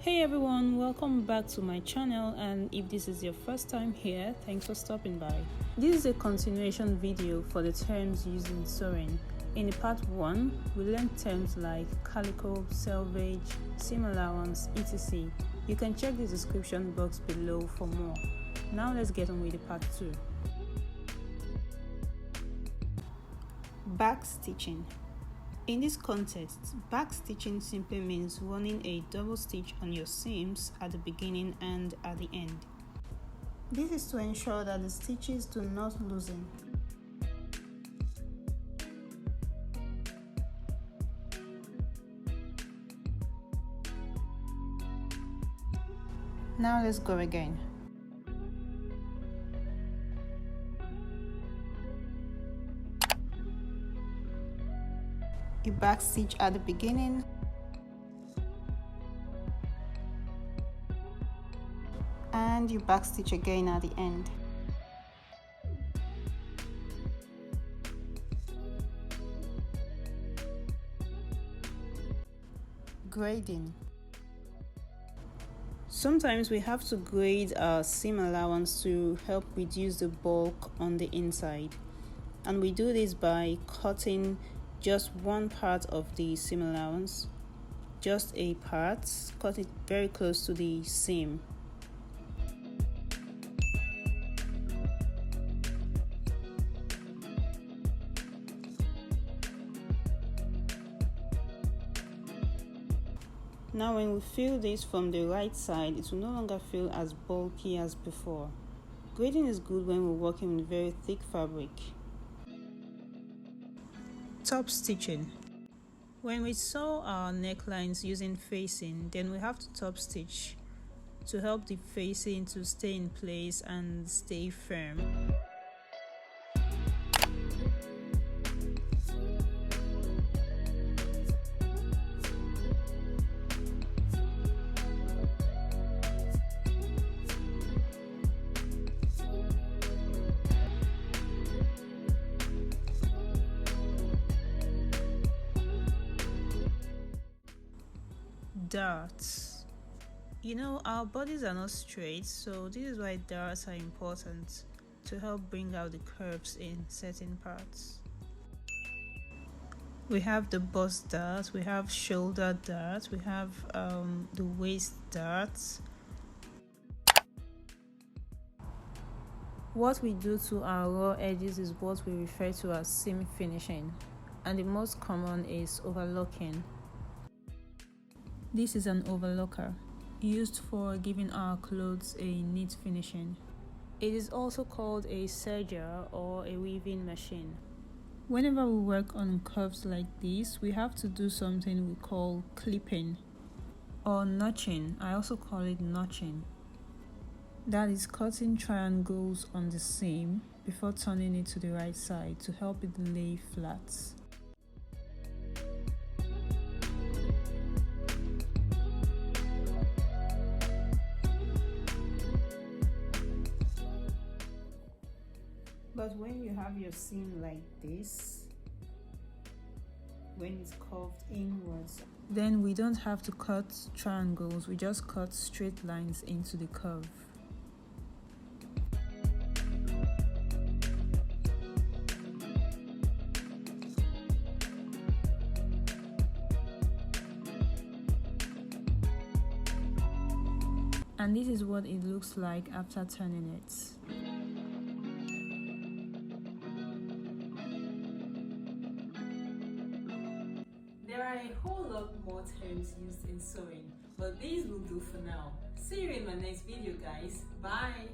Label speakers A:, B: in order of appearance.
A: Hey everyone, welcome back to my channel, and if this is your first time here, thanks for stopping by. This is a continuation video for the terms used in sewing. In part 1, we learned terms like calico, selvage, seam allowance, etc. You can check the description box below for more. Now let's get on with the part 2. Back stitching. In this context, back stitching simply means running a double stitch on your seams at the beginning and at the end. This is to ensure that the stitches do not loosen. Now let's go again. You back stitch at the beginning and you back stitch again at the end. Grading. Sometimes we have to grade our seam allowance to help reduce the bulk on the inside, and we do this by cutting just one part of the seam allowance, just a part, cut it very close to the seam. Now when we feel this from the right side, it will no longer feel as bulky as before. Grading is good when we're working with very thick fabric. Top stitching. When we sew our necklines using facing, then we have to top stitch to help the facing to stay in place and stay firm. Darts. You know, our bodies are not straight, so this is why darts are important to help bring out the curves in certain parts. We have the bust dart, we have shoulder darts, we have the waist darts. What we do to our raw edges is what we refer to as seam finishing, and the most common is overlocking. This is an overlocker, used for giving our clothes a neat finishing. It is also called a serger or a weaving machine. Whenever we work on curves like this, we have to do something we call clipping or notching. I also call it notching. That is cutting triangles on the seam before turning it to the right side to help it lay flat. But when you have your seam like this, when it's curved inwards, then we don't have to cut triangles, we just cut straight lines into the curve. And this is what it looks like after turning it. There are a whole lot more terms used in sewing, but these will do for now. See you in my next video, guys. Bye!